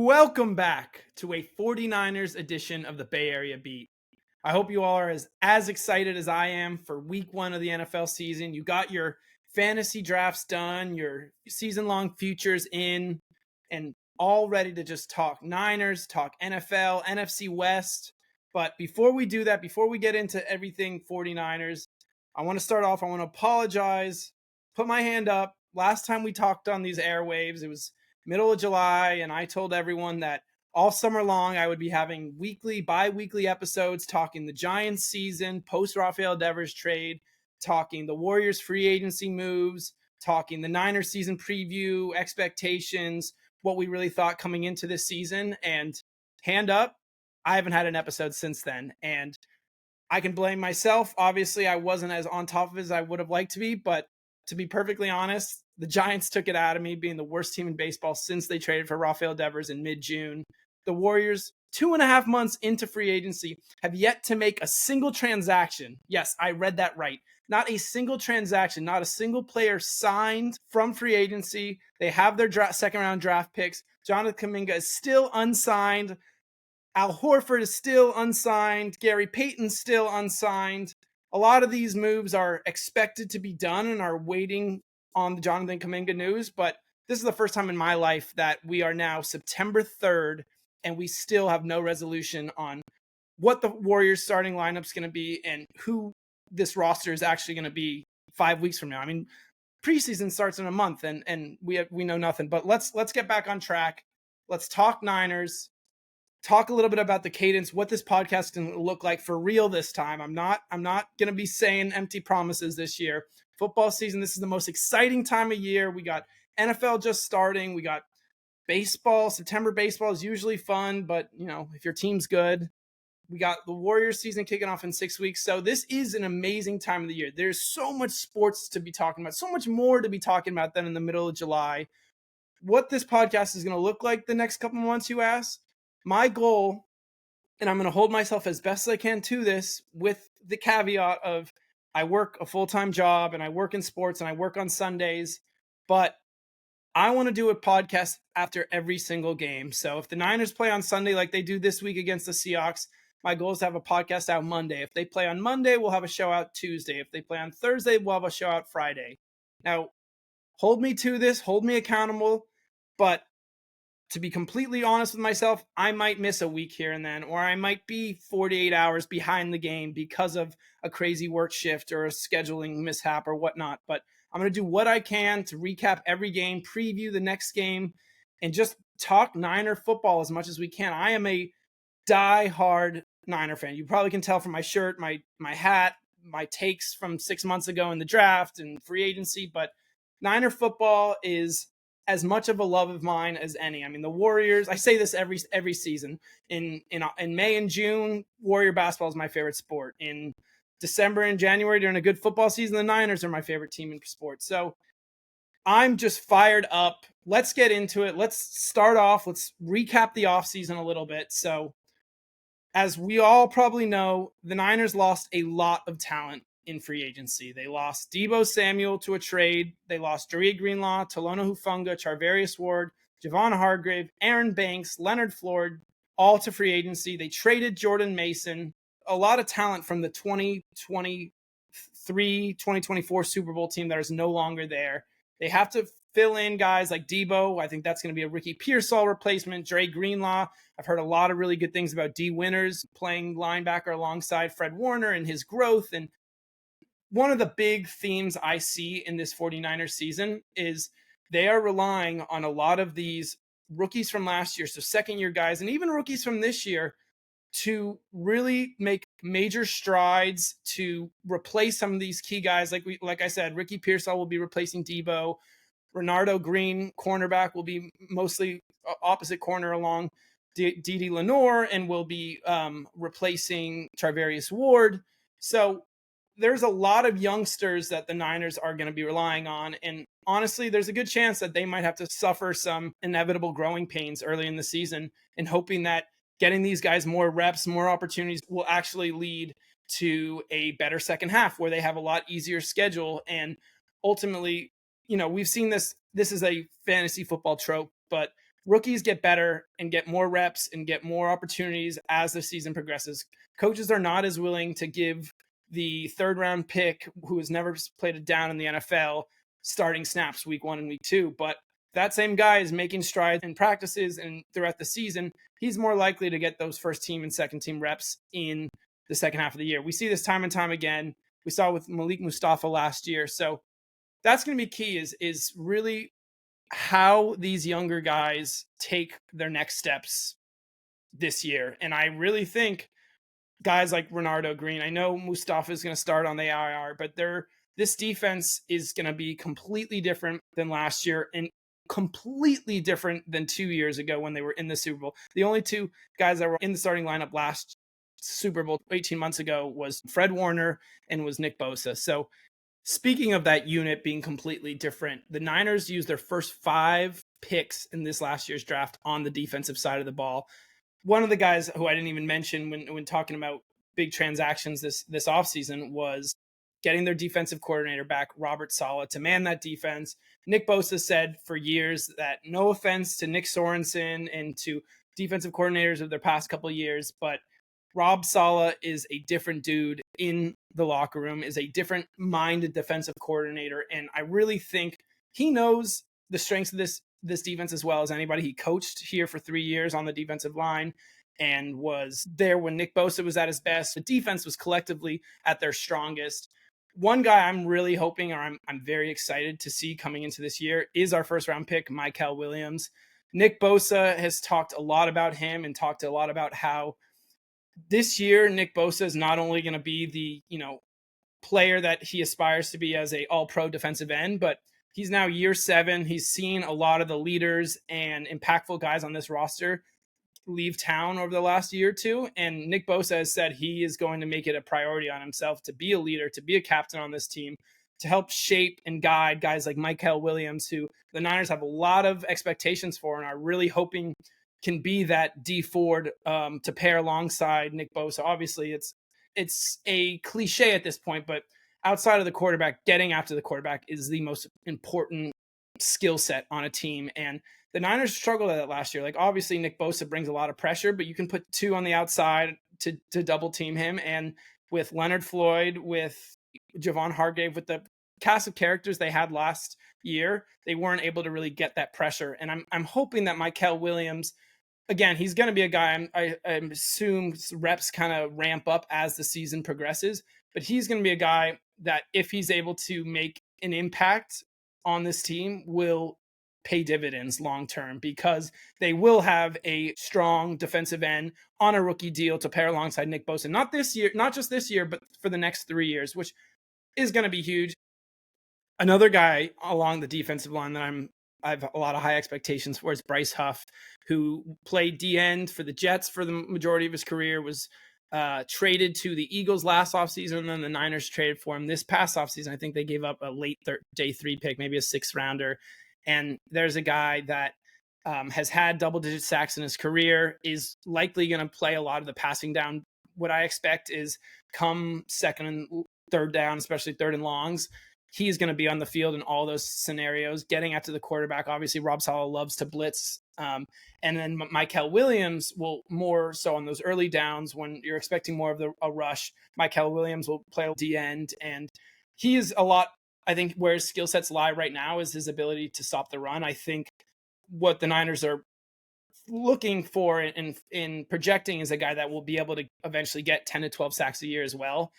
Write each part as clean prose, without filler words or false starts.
Welcome back to a 49ers edition of the Bay Area Beat. I hope you all are as excited as I am for week one of the NFL season. You got your fantasy drafts done, your season-long futures in, and all ready to just talk Niners, talk NFL, NFC West. But before we do that, before we get into everything 49ers, I want to start off. I want to apologize, put my hand up. Last time we talked on these airwaves, it was middle of July, and I told everyone that all summer long I would be having bi-weekly episodes talking the Giants season, post Rafael Devers trade, talking the Warriors free agency moves, talking the Niners season preview, expectations, what we really thought coming into this season. And hand up, I haven't had an episode since then. And I can blame myself. Obviously, I wasn't as on top of it as I would have liked to be, but to be perfectly honest, the Giants took it out of me, being the worst team in baseball since they traded for Rafael Devers in mid-June. The Warriors, 2.5 months into free agency, have yet to make a single transaction. Yes, I read that right. Not a single transaction, not a single player signed from free agency. They have their second-round draft picks. Jonathan Kuminga is still unsigned. Al Horford is still unsigned. Gary Payton's still unsigned. A lot of these moves are expected to be done and are waiting on the Jonathan Kuminga news, but this is the first time in my life that we are now September 3rd and we still have no resolution on what the Warriors starting lineup is going to be and who this roster is actually going to be 5 weeks from now. I mean, preseason starts in a month and we know nothing, but let's get back on track. Let's talk Niners. Talk a little bit about the cadence, what this podcast can look like for real this time. I'm not going to be saying empty promises this year. Football season, this is the most exciting time of year. We got NFL just starting. We got baseball. September baseball is usually fun, but if your team's good, we got the Warriors season kicking off in 6 weeks. So this is an amazing time of the year. There's so much sports to be talking about, so much more to be talking about than in the middle of July. What this podcast is going to look like the next couple of months, you ask? My goal, and I'm going to hold myself as best as I can to this with the caveat of I work a full-time job and I work in sports and I work on Sundays, but I want to do a podcast after every single game. So if the Niners play on Sunday like they do this week against the Seahawks, my goal is to have a podcast out Monday. If they play on Monday, we'll have a show out Tuesday. If they play on Thursday, we'll have a show out Friday. Now, hold me to this, hold me accountable, but to be completely honest with myself, I might miss a week here and then, or I might be 48 hours behind the game because of a crazy work shift or a scheduling mishap or whatnot. But I'm going to do what I can to recap every game, preview the next game, and just talk Niner football as much as we can. I am a die-hard Niner fan. You probably can tell from my shirt, my hat, my takes from 6 months ago in the draft and free agency, but Niner football is as much of a love of mine as any. I mean, the Warriors, I say this every season. In May and June, Warrior basketball is my favorite sport. In December and January, during a good football season, the Niners are my favorite team in sports. So I'm just fired up. Let's get into it. Let's start off. Let's recap the offseason a little bit. So as we all probably know, the Niners lost a lot of talent in free agency. They lost Deebo Samuel to a trade. They lost Daria Greenlaw, Talona Hufanga, Charvarius Ward, Javon Hargrave, Aaron Banks, Leonard Floyd, all to free agency. They traded Jordan Mason. A lot of talent from the 2023-2024 Super Bowl team that is no longer there. They have to fill in guys like Deebo. I think that's going to be a Ricky Pearsall replacement. Dre Greenlaw. I've heard a lot of really good things about D. Winters playing linebacker alongside Fred Warner and his growth. And one of the big themes I see in this 49ers season is they are relying on a lot of these rookies from last year, so second-year guys, and even rookies from this year, to really make major strides to replace some of these key guys. Like I said, Ricky Pearsall will be replacing Deebo. Renardo Green, cornerback, will be mostly opposite corner along Dede Lenore and will be replacing Charvarius Ward. So there's a lot of youngsters that the Niners are going to be relying on. And honestly, there's a good chance that they might have to suffer some inevitable growing pains early in the season, and hoping that getting these guys more reps, more opportunities will actually lead to a better second half where they have a lot easier schedule. And ultimately, we've seen this is a fantasy football trope, but rookies get better and get more reps and get more opportunities as the season progresses. Coaches are not as willing to give the third round pick who has never played a down in the NFL starting snaps week 1 and week 2. But that same guy is making strides in practices and throughout the season. He's more likely to get those first team and second team reps in the second half of the year. We see this time and time again. We saw with Malik Mustafa last year. So that's going to be key is really how these younger guys take their next steps this year. And I really think guys like Renardo Green, I know Mustafa is going to start on the IR, but this defense is going to be completely different than last year and completely different than 2 years ago when they were in the Super Bowl. The only two guys that were in the starting lineup last Super Bowl 18 months ago was Fred Warner and was Nick Bosa. So speaking of that unit being completely different, the Niners used their first 5 picks in this last year's draft on the defensive side of the ball. One of the guys who I didn't even mention when talking about big transactions this offseason was getting their defensive coordinator back, Robert Saleh, to man that defense. Nick Bosa said for years that no offense to Nick Sorensen and to defensive coordinators of their past couple of years, but Rob Saleh is a different dude in the locker room, is a different minded defensive coordinator. And I really think he knows the strengths of this defense as well as anybody. He coached here for 3 years on the defensive line and was there when Nick Bosa was at his best. The defense was collectively at their strongest. One guy I'm really hoping, or I'm very excited to see coming into this year, is our first round pick, Mykel Williams. Nick Bosa has talked a lot about him and talked a lot about how this year Nick Bosa is not only going to be the, player that he aspires to be as a all-pro defensive end, but he's now year 7. He's seen a lot of the leaders and impactful guys on this roster leave town over the last year or two. And Nick Bosa has said he is going to make it a priority on himself to be a leader, to be a captain on this team, to help shape and guide guys like Mykel Williams, who the Niners have a lot of expectations for and are really hoping can be that D Ford to pair alongside Nick Bosa. Obviously, it's a cliche at this point, but outside of the quarterback, getting after the quarterback is the most important skill set on a team. And the Niners struggled at it last year. Like, obviously, Nick Bosa brings a lot of pressure, but you can put 2 on the outside to double team him. And with Leonard Floyd, with Javon Hargrave, with the cast of characters they had last year, they weren't able to really get that pressure. And I'm hoping that Mykel Williams, again, he's going to be a guy I assume reps kind of ramp up as the season progresses, but he's going to be a guy that if he's able to make an impact on this team will pay dividends long term, because they will have a strong defensive end on a rookie deal to pair alongside Nick Bosa. Not this year, not just this year, but for the next 3 years, which is going to be huge. Another guy along the defensive line that I have a lot of high expectations for is Bryce Huff, who played D-end for the Jets for the majority of his career, was traded to the Eagles last offseason, and then the Niners traded for him this past offseason. I think they gave up a late day 3 pick, maybe a 6th rounder. And there's a guy that has had double-digit sacks in his career, is likely going to play a lot of the passing down. What I expect is come second and third down, especially third and longs, he's going to be on the field in all those scenarios, getting after the quarterback. Obviously, Rob Saleh loves to blitz. And then Mykel Williams will more so on those early downs when you're expecting more of a rush. Mykel Williams will play D-end, and he is a lot, I think, where his skill sets lie right now is his ability to stop the run. I think what the Niners are looking for in projecting is a guy that will be able to eventually get 10 to 12 sacks a year as well.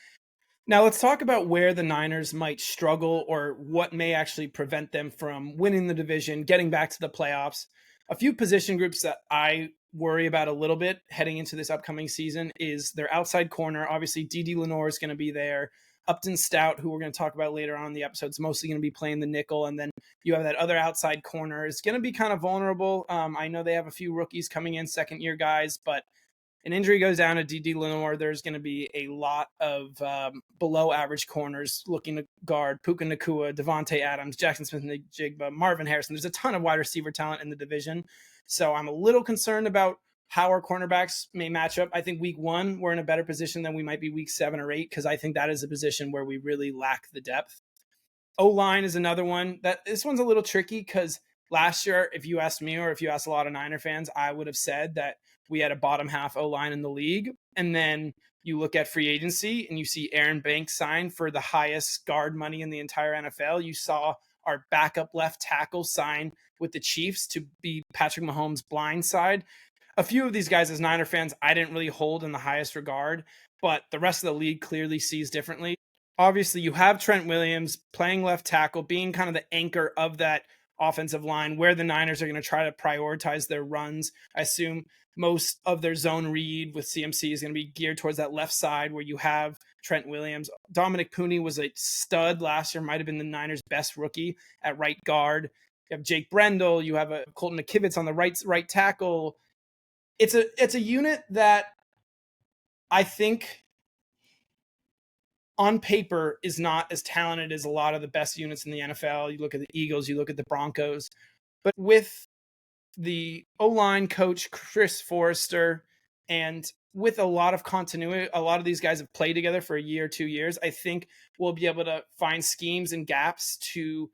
Now let's talk about where the Niners might struggle or what may actually prevent them from winning the division, getting back to the playoffs. A few position groups that I worry about a little bit heading into this upcoming season is their outside corner. Obviously, D.D. Lenore is going to be there. Upton Stout, who we're going to talk about later on in the episode, is mostly going to be playing the nickel. And then you have that other outside corner. It's going to be kind of vulnerable. I know they have a few rookies coming in, second-year guys, but an injury goes down to D.D. Lenore, there's going to be a lot of below-average corners looking to guard Puka Nacua, Devontae Adams, Jackson Smith-Njigba, Marvin Harrison. There's a ton of wide receiver talent in the division. So I'm a little concerned about how our cornerbacks may match up. I think week 1, we're in a better position than we might be week 7 or 8, because I think that is a position where we really lack the depth. O-line is another one. This one's a little tricky because last year, if you asked me or if you asked a lot of Niner fans, I would have said that we had a bottom half O-line in the league. And then you look at free agency and you see Aaron Banks sign for the highest guard money in the entire NFL. You saw our backup left tackle sign with the Chiefs to be Patrick Mahomes' blind side. A few of these guys as Niner fans, I didn't really hold in the highest regard, but the rest of the league clearly sees differently. Obviously, you have Trent Williams playing left tackle, being kind of the anchor of that offensive line where the Niners are going to try to prioritize their runs. I assume most of their zone read with CMC is going to be geared towards that left side where you have Trent Williams. Dominic Pooney was a stud last year, might have been the Niners' best rookie at right guard. You have Jake Brendel, you have a Colton McKivitz on the right tackle. It's a unit that I think on paper is not as talented as a lot of the best units in the NFL. You look at the Eagles, you look at the Broncos, but with the O-line coach, Chris Forrester, and with a lot of continuity, a lot of these guys have played together for a year, 2 years. I think we'll be able to find schemes and gaps to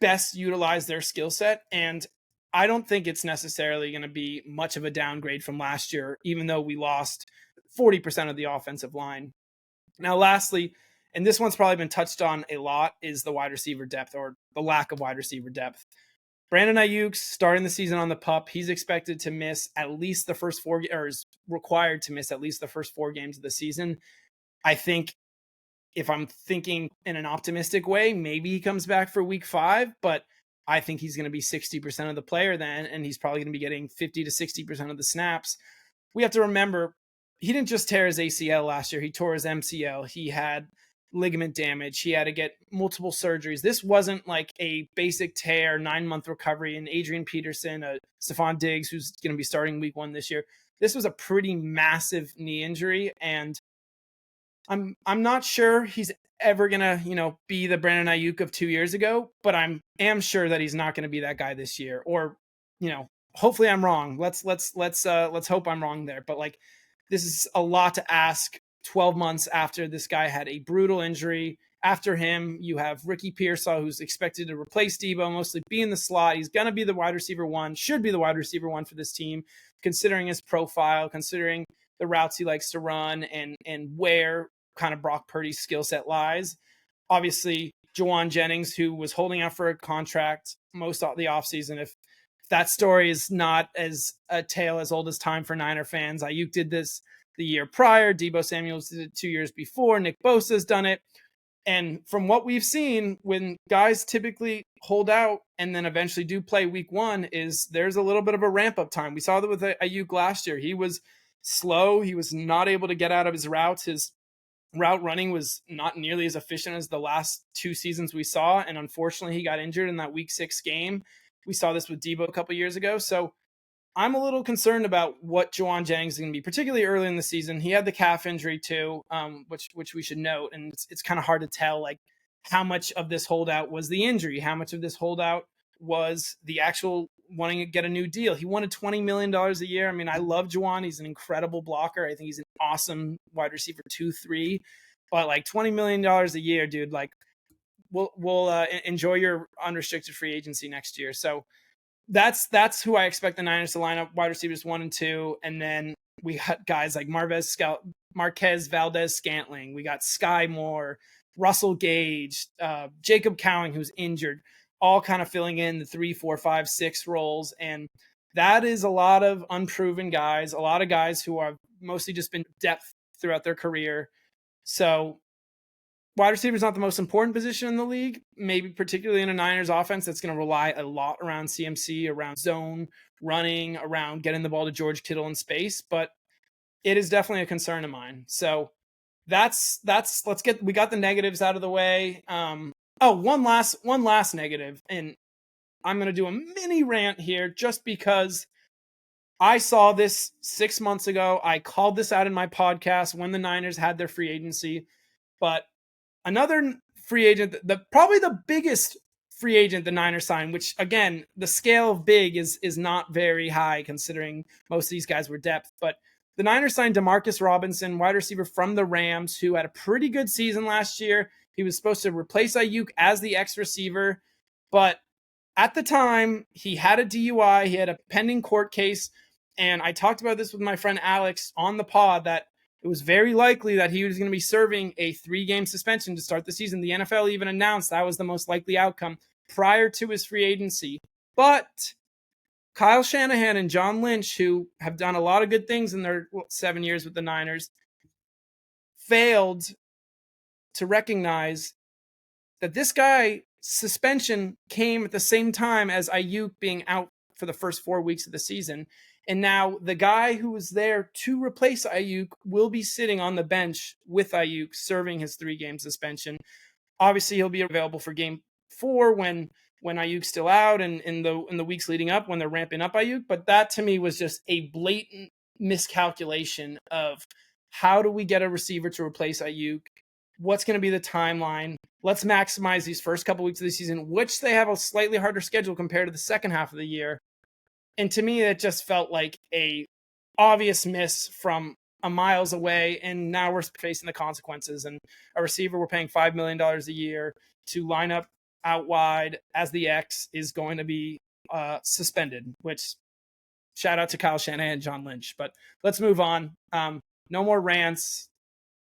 best utilize their skill set. And I don't think it's necessarily going to be much of a downgrade from last year, even though we lost 40% of the offensive line. Now, lastly, and this one's probably been touched on a lot, is the wide receiver depth or the lack of wide receiver depth. Brandon Ayuk's starting the season on the PUP. He's expected to miss at least the first four, or is required to miss at least the first 4 games of the season. I think if I'm thinking in an optimistic way, maybe he comes back for week 5, but I think he's going to be 60% of the player then, and he's probably going to be getting 50 to 60% of the snaps. We have to remember, he didn't just tear his ACL last year. He tore his MCL. He had ligament damage. He had to get multiple surgeries. This wasn't like a basic tear, 9-month recovery. And Adrian Peterson, Stephon Diggs, who's going to be starting week 1 this year. This was a pretty massive knee injury. And I'm not sure he's ever going to, be the Brandon Ayuk of 2 years ago, but am sure that he's not going to be that guy this year. Or, hopefully I'm wrong. Let's hope I'm wrong there. But like, this is a lot to ask 12 months after this guy had a brutal injury. After him, you have Ricky Pearsall, who's expected to replace Debo, mostly be in the slot. He's going to be the wide receiver 1, should be the wide receiver 1 for this team, considering his profile, considering the routes he likes to run, and where kind of Brock Purdy's skill set lies. Obviously, Juwan Jennings, who was holding out for a contract most of the offseason. If that story is not as a tale as old as time for Niner fans, Ayuk did this the year prior. Debo Samuels did it 2 years before. Nick Bosa's done it. And from what we've seen, when guys typically hold out and then eventually do play week 1, is there's a little bit of a ramp up time. We saw that with Ayuk last year. He was slow. He was not able to get out of his routes. His route running was not nearly as efficient as the last 2 seasons we saw. And unfortunately, he got injured in that week 6 game. We saw this with Debo a couple years ago. So I'm a little concerned about what Juwan Jennings is going to be, particularly early in the season. He had the calf injury too, which we should note. And it's kind of hard to tell like how much of this holdout was the injury, how much of this holdout was the actual wanting to get a new deal. He wanted $20 million a year. I mean, I love Juwan. He's an incredible blocker. I think he's an awesome wide receiver 2-3, but like $20 million a year, dude, like we'll enjoy your unrestricted free agency next year. So that's who I expect the Niners to line up, wide receivers 1 and 2. And then we got guys like Marquez Valdez-Scantling. We got Sky Moore, Russell Gage, Jacob Cowing, who's injured, all kind of filling in the 3, 4, 5, 6 roles. And that is a lot of unproven guys, a lot of guys who have mostly just been depth throughout their career. So wide receiver is not the most important position in the league, maybe particularly in a Niners offense that's going to rely a lot around CMC, around zone running, around getting the ball to George Kittle in space, but it is definitely a concern of mine. So we got the negatives out of the way. One last negative, and I'm going to do a mini rant here just because I saw this 6 months ago. I called this out in my podcast when the Niners had their free agency, but another free agent, probably the biggest free agent the Niners signed, which again, the scale of big is not very high considering most of these guys were depth. But the Niners signed Demarcus Robinson, wide receiver from the Rams, who had a pretty good season last year. He was supposed to replace Ayuk as the X receiver, but At the time, he had a DUI, he had a pending court case, and I talked about this with my friend Alex on the pod that it was very likely that he was going to be serving a 3-game suspension to start the season. The NFL even announced that was the most likely outcome prior to his free agency. But Kyle Shanahan and John Lynch, who have done a lot of good things in their 7 years with the Niners, failed to recognize that this guy suspension came at the same time as Ayuk being out for the first 4 weeks of the season. And now the guy who was there to replace Ayuk will be sitting on the bench with Ayuk serving his 3-game suspension. Obviously, he'll be available for game 4 when Ayuk's still out and in the weeks leading up when they're ramping up Ayuk. But that to me was just a blatant miscalculation of how do we get a receiver to replace Ayuk? What's going to be the timeline? Let's maximize these first couple weeks of the season, which they have a slightly harder schedule compared to the second half of the year. And to me, it just felt like a obvious miss from a miles away. And now we're facing the consequences. And a receiver we're paying $5 million a year to line up out wide as the X is going to be suspended, which shout out to Kyle Shanahan and John Lynch. But let's move on. No more rants.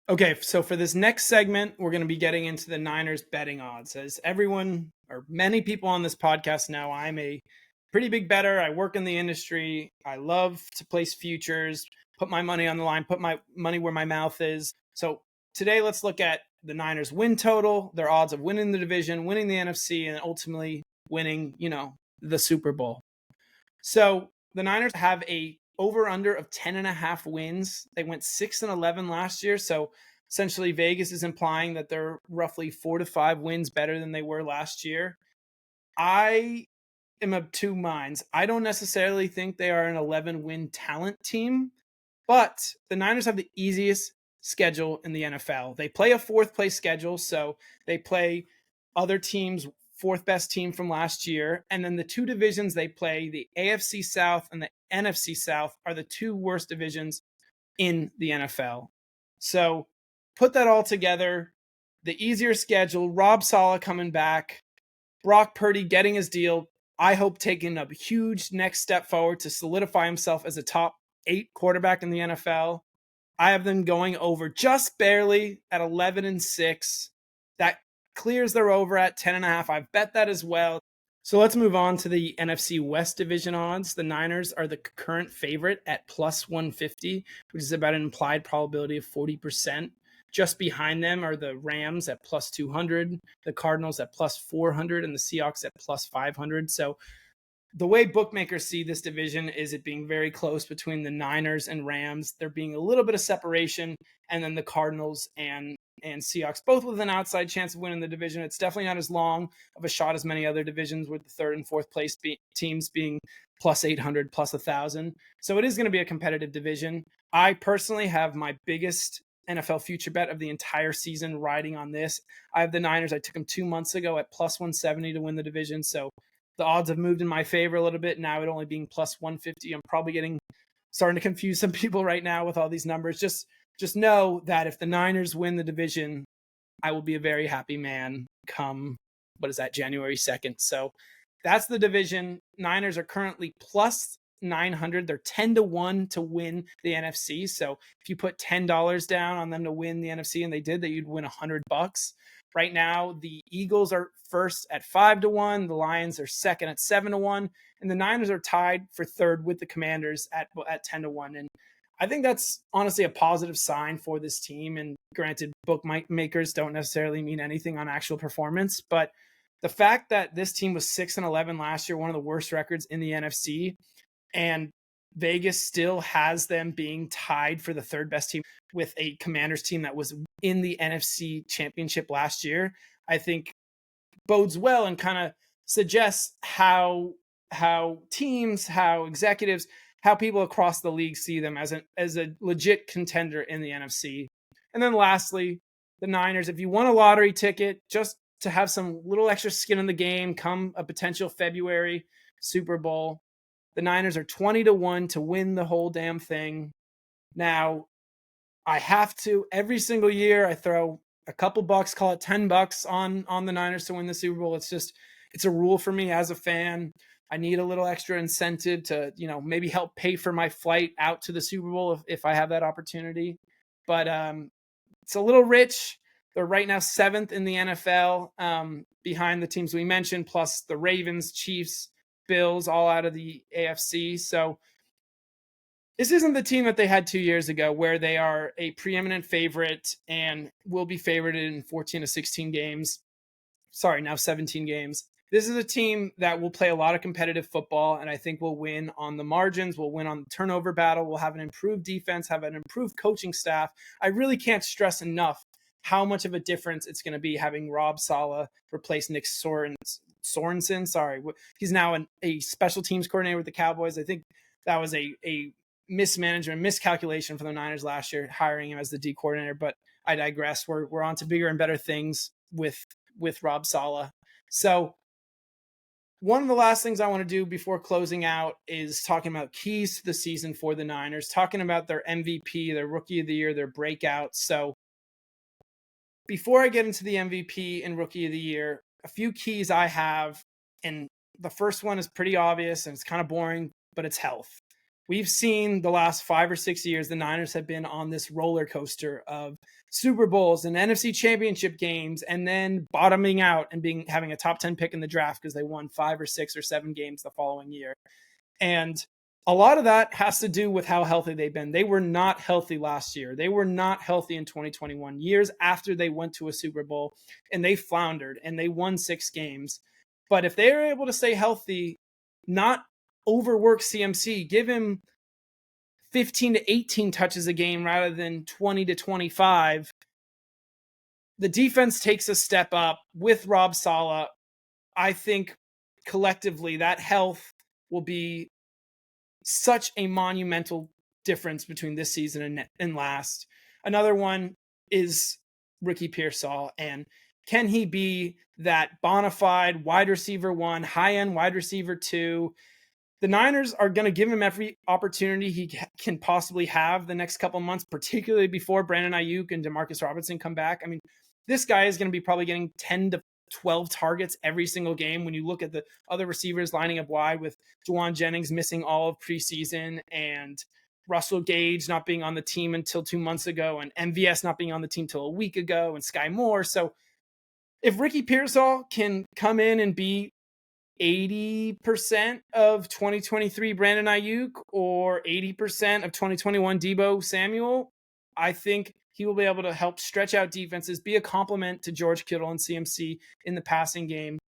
Okay, so for this next segment, we're going to be getting into the Niners betting odds. As everyone or many people on this podcast know, I'm a pretty big bettor. I work in the industry. I love to place futures, put my money on the line, put my money where my mouth is. So today, let's look at the Niners win total, their odds of winning the division, winning the NFC, and ultimately winning, the Super Bowl. So the Niners have a over-under of 10.5 wins. They went 6-11 last year. So essentially Vegas is implying that they're roughly 4 to 5 wins better than they were last year. I am of two minds. I don't necessarily think they are an 11-win talent team, but the Niners have the easiest schedule in the NFL. They play a 4th place schedule. So they play other teams' 4th best team from last year. And then the 2 divisions they play, the AFC South and the NFC South, are the 2 worst divisions in the NFL. So put that all together, the easier schedule, Rob Saleh coming back, Brock Purdy getting his deal, I hope taking a huge next step forward to solidify himself as a top 8 quarterback in the NFL. I have them going over just barely at 11-6. That clears their over at 10.5. I've bet that as well. So let's move on to the NFC West division odds. The Niners are the current favorite at plus 150, which is about an implied probability of 40%. Just behind them are the Rams at plus 200, the Cardinals at plus 400, and the Seahawks at plus 500. So the way bookmakers see this division is it being very close between the Niners and Rams. There being a little bit of separation, and then the Cardinals and Seahawks, both with an outside chance of winning the division. It's definitely not as long of a shot as many other divisions, with the 3rd and 4th place teams being plus 800, plus 1,000. So it is going to be a competitive division. I personally have my biggest NFL future bet of the entire season riding on this. I have the Niners. I took them 2 months ago at plus 170 to win the division. So the odds have moved in my favor a little bit. Now it only being plus 150. I'm probably starting to confuse some people right now with all these numbers. Just know that if the Niners win the division, I will be a very happy man come, January 2nd. So that's the division. Niners are currently plus 900. They're 10-1 to win the NFC. So if you put $10 down on them to win the NFC, and they did, that you'd win $100. Right now, the Eagles are first at 5-1. The Lions are second at 7-1. And the Niners are tied for 3rd with the Commanders at 10-1. And I think that's honestly a positive sign for this team. And granted, bookmakers don't necessarily mean anything on actual performance. But the fact that this team was 6-11 last year, one of the worst records in the NFC, and Vegas still has them being tied for the 3rd best team with a Commanders team that was in the NFC Championship last year, I think bodes well and kind of suggests how teams, how executives, how people across the league see them as a legit contender in the NFC. And then lastly, the Niners, if you want a lottery ticket just to have some little extra skin in the game come a potential February Super Bowl, the Niners are 20-1 to win the whole damn thing. Now, I have to, every single year, I throw a couple bucks, call it $10 on the Niners to win the Super Bowl. It's just, It's a rule for me as a fan. I need a little extra incentive to, maybe help pay for my flight out to the Super Bowl if I have that opportunity. But it's a little rich. They're right now 7th in the NFL, behind the teams we mentioned, plus the Ravens, Chiefs, Bills, all out of the AFC. So this isn't the team that they had 2 years ago, where they are a preeminent favorite and will be favored in 14 to 16 games. Sorry, now 17 games. This is a team that will play a lot of competitive football, and I think will win on the margins, will win on the turnover battle, will have an improved defense, have an improved coaching staff. I really can't stress enough how much of a difference it's going to be having Rob Saleh replace Nick Sorensen. Sorry, he's now a special teams coordinator with the Cowboys. I think that was a mismanagement, miscalculation for the Niners last year, hiring him as the D coordinator. But I digress. We're on to bigger and better things with Rob Saleh. So one of the last things I want to do before closing out is talking about keys to the season for the Niners, talking about their MVP, their Rookie of the Year, their breakout. So before I get into the MVP and Rookie of the Year, a few keys I have, and the first one is pretty obvious and it's kind of boring, but it's health. We've seen the last 5 or 6 years, the Niners have been on this roller coaster of Super Bowls and NFC championship games, and then bottoming out and having a top 10 pick in the draft because they won 5 or 6 or 7 games the following year. And a lot of that has to do with how healthy they've been. They were not healthy last year. They were not healthy in 2021, years after they went to a Super Bowl, and they floundered and they won 6 games. But if they are able to stay healthy, not overwork CMC, give him 15 to 18 touches a game rather than 20 to 25, the defense takes a step up with Rob Saleh. I think collectively that health will be such a monumental difference between this season and last. Another one is Ricky Pearsall, and can he be that bona fide wide receiver 1, high-end wide receiver 2? The Niners are going to give him every opportunity he can possibly have the next couple months, particularly before Brandon Ayuk and Demarcus Robinson come back. I mean, this guy is going to be probably getting 10 to 12 targets every single game. When you look at the other receivers lining up wide, with Juwan Jennings missing all of preseason and Russell Gage not being on the team until 2 months ago, and MVS not being on the team till a week ago, and Sky Moore. So if Ricky Pearsall can come in and be 80% of 2023 Brandon Ayuk or 80% of 2021 Deebo Samuel, I think he will be able to help stretch out defenses, be a complement to George Kittle and CMC in the passing game.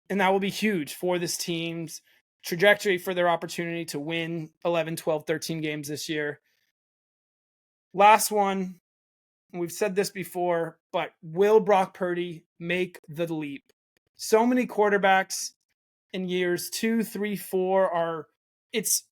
And that will be huge for this team's trajectory, for their opportunity to win 11, 12, 13 games this year. Last one, we've said this before, but will Brock Purdy make the leap? So many quarterbacks in years 2, 3, 4 it's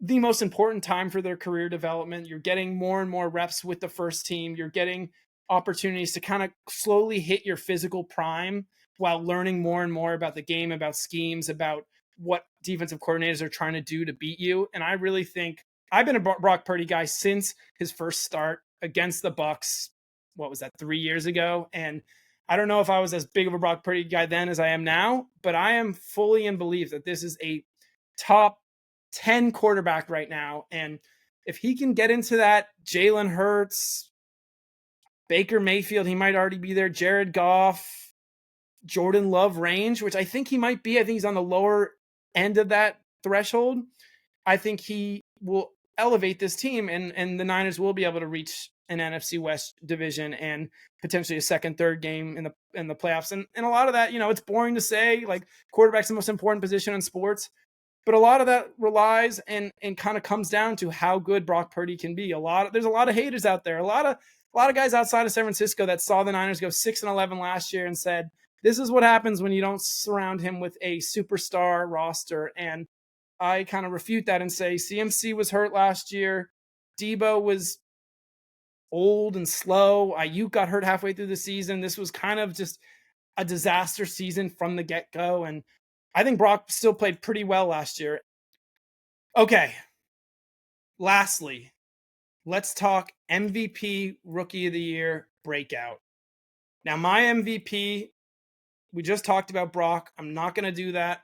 the most important time for their career development. You're getting more and more reps with the first team. You're getting opportunities to kind of slowly hit your physical prime while learning more and more about the game, about schemes, about what defensive coordinators are trying to do to beat you. And I really think I've been a Brock Purdy guy since his first start against the Bucs. What was that, 3 years ago? And I don't know if I was as big of a Brock Purdy guy then as I am now, but I am fully in belief that this is a top 10 quarterback right now. And if he can get into that Jalen Hurts, Baker Mayfield, he might already be there, Jared Goff, Jordan Love range, which I think he might be. I think he's on the lower end of that threshold. I think he will elevate this team, and the Niners will be able to reach an NFC West division and potentially a second, third game in the playoffs. And a lot of that, it's boring to say, like, quarterback's the most important position in sports, but a lot of that relies and kind of comes down to how good Brock Purdy can be. There's a lot of haters out there, a lot of guys outside of San Francisco that saw the Niners go 6-11 last year and said, this is what happens when you don't surround him with a superstar roster. And I kind of refute that and say CMC was hurt last year. Deebo was old and slow. Ayuk got hurt halfway through the season. This was kind of just a disaster season from the get-go. And I think Brock still played pretty well last year. Okay. Lastly, let's talk MVP, Rookie of the Year, breakout. Now, my MVP We just talked about Brock. I'm not going to do that.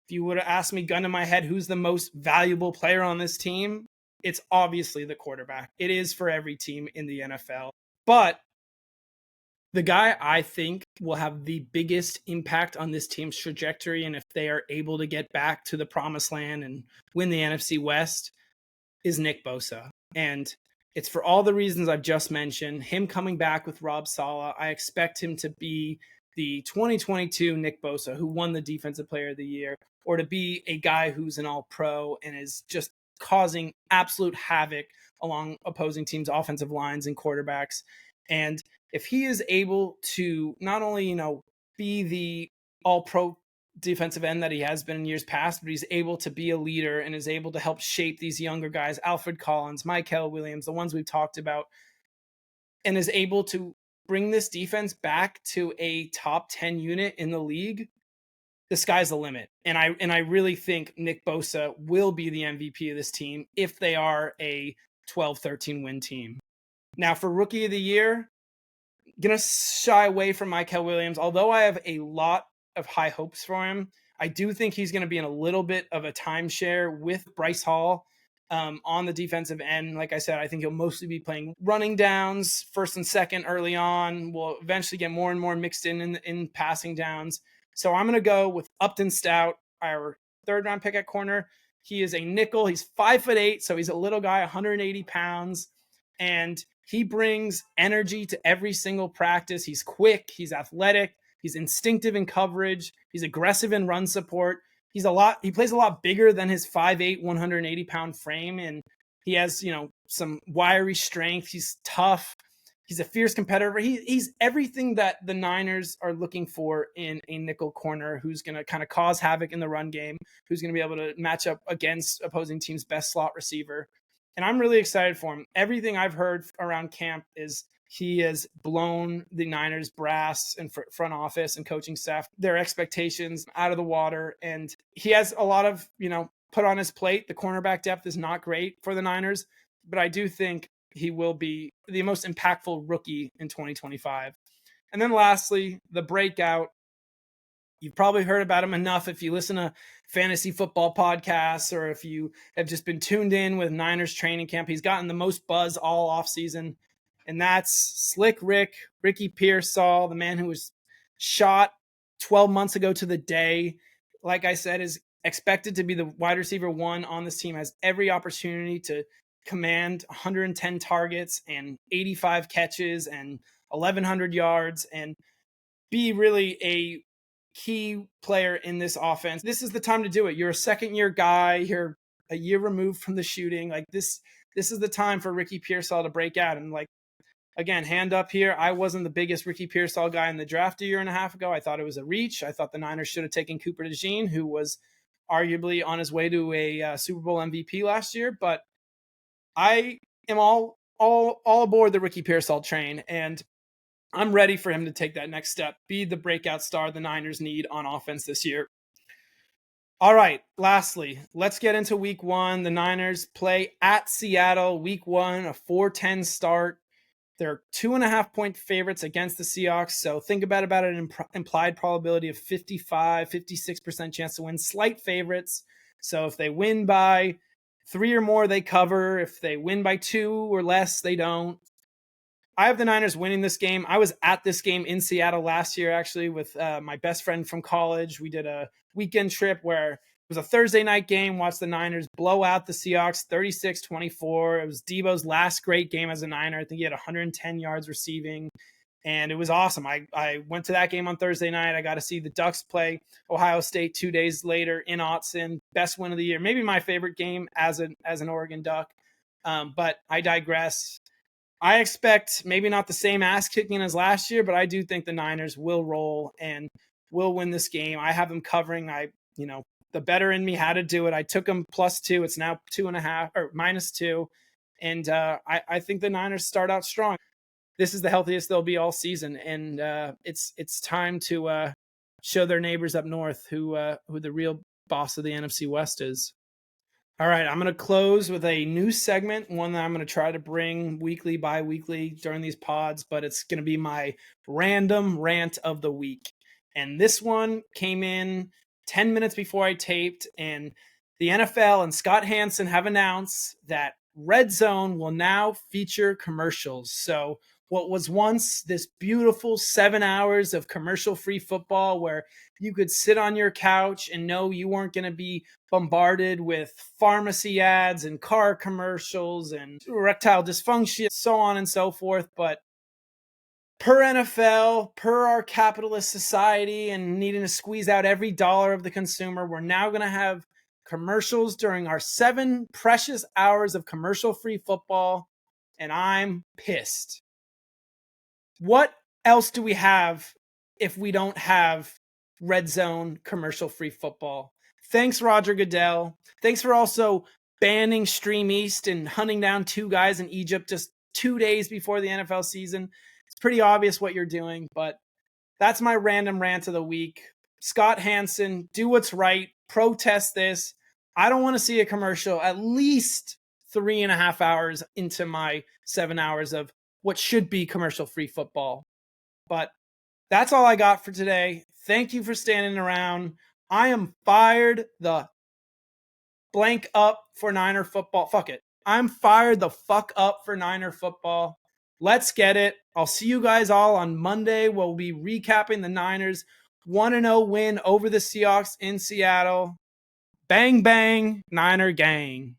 If you would have asked me, gun to my head, who's the most valuable player on this team, it's obviously the quarterback. It is for every team in the NFL. But the guy I think will have the biggest impact on this team's trajectory, and if they are able to get back to the promised land and win the NFC West, is Nick Bosa. And it's for all the reasons I've just mentioned. Him coming back with Rob Saleh, I expect him to be the 2022 Nick Bosa, who won the Defensive Player of the Year, or to be a guy who's an all-pro and is just causing absolute havoc along opposing teams' offensive lines and quarterbacks. And if he is able to not only, be the all-pro defensive end that he has been in years past, but he's able to be a leader and is able to help shape these younger guys, Alfred Collins, Mykel Williams, the ones we've talked about, and is able to bring this defense back to a top 10 unit in the league, the sky's the limit. And I really think Nick Bosa will be the MVP of this team if they are a 12-13 win team. Now, for Rookie of the Year, going to shy away from Mykel Williams. Although I have a lot of high hopes for him, I do think he's going to be in a little bit of a timeshare with Bryce Hall on the defensive end. Like I said, I think he'll mostly be playing running downs, first and second early on. We'll eventually get more and more mixed in passing downs. So I'm going to go with Upton Stout, our third-round pick at corner. He is a nickel. He's 5'8", so he's a little guy, 180 pounds. And he brings energy to every single practice. He's quick. He's athletic. He's instinctive in coverage. He's aggressive in run support. He plays a lot bigger than his 5'8", 180-pound frame. And he has, some wiry strength. He's tough. He's a fierce competitor. He's everything that the Niners are looking for in a nickel corner who's going to kind of cause havoc in the run game, who's going to be able to match up against opposing team's best slot receiver. And I'm really excited for him. Everything I've heard around camp is he has blown the Niners brass and front office and coaching staff, their expectations out of the water. And he has a lot of, put on his plate. The cornerback depth is not great for the Niners, but I do think he will be the most impactful rookie in 2025. And then lastly, the breakout. You've probably heard about him enough if you listen to fantasy football podcasts or if you have just been tuned in with Niners training camp. He's gotten the most buzz all offseason, and that's Slick Ricky Pearsall, the man who was shot 12 months ago to the day. Like I said, is expected to be the wide receiver one on this team, has every opportunity to command 110 targets and 85 catches and 1,100 yards and be really a key player in this offense. This is the time to do it. You're a second-year guy. You're a year removed from the shooting. Like this is the time for Ricky Pearsall to break out. And again, hand up here, I wasn't the biggest Ricky Pearsall guy in the draft a year and a half ago. I thought it was a reach. I thought the Niners should have taken Cooper DeJean, who was arguably on his way to a Super Bowl MVP last year. But I am all aboard the Ricky Pearsall train, and I'm ready for him to take that next step, be the breakout star the Niners need on offense this year. All right, lastly, let's get into week one. The Niners play at Seattle, week one, a 4-10 start. They're 2.5-point favorites against the Seahawks, so think about an implied probability of 56% chance to win, slight favorites. So if they win by 3 or more, they cover. If they win by 2 or less, they don't. I have the Niners winning this game. I was at this game in Seattle last year, actually, with my best friend from college. We did a weekend trip where it was a Thursday night game, watched the Niners blow out the Seahawks 36-24. It was Debo's last great game as a Niner. I think he had 110 yards receiving, and it was awesome. I went to that game on Thursday night. I got to see the Ducks play Ohio State 2 days later in Autzen. Best win of the year. Maybe my favorite game as an Oregon Duck. But I digress. I expect maybe not the same ass kicking as last year, but I do think the Niners will roll and will win this game. I have them covering. The better in me had to do it. I took them +2. It's now 2.5 or -2. And I think the Niners start out strong. This is the healthiest they'll be all season. And it's time to show their neighbors up north who the real boss of the NFC West is. All right, I'm going to close with a new segment, one that I'm going to try to bring weekly, bi-weekly during these pods, but it's going to be my random rant of the week. And this one came in 10 minutes before I taped, and the NFL and Scott Hansen have announced that Red Zone will now feature commercials. So what was once this beautiful 7 hours of commercial-free football where you could sit on your couch and know you weren't going to be bombarded with pharmacy ads and car commercials and erectile dysfunction, so on and so forth. But per NFL, per our capitalist society and needing to squeeze out every dollar of the consumer, we're now going to have commercials during our 7 precious hours of commercial-free football, and I'm pissed. What else do we have if we don't have Red Zone commercial-free football? Thanks, Roger Goodell. Thanks for also banning Stream East and hunting down 2 guys in Egypt just 2 days before the NFL season. It's pretty obvious what you're doing, but that's my random rant of the week. Scott Hansen, do what's right. Protest this. I don't want to see a commercial at least 3.5 hours into my 7 hours of what should be commercial-free football. But that's all I got for today. Thank you for standing around. I am fired the blank up for Niner football. Fuck it. I'm fired the fuck up for Niner football. Let's get it. I'll see you guys all on Monday. We'll be recapping the Niners 1-0 win over the Seahawks in Seattle. Bang, bang, Niner gang.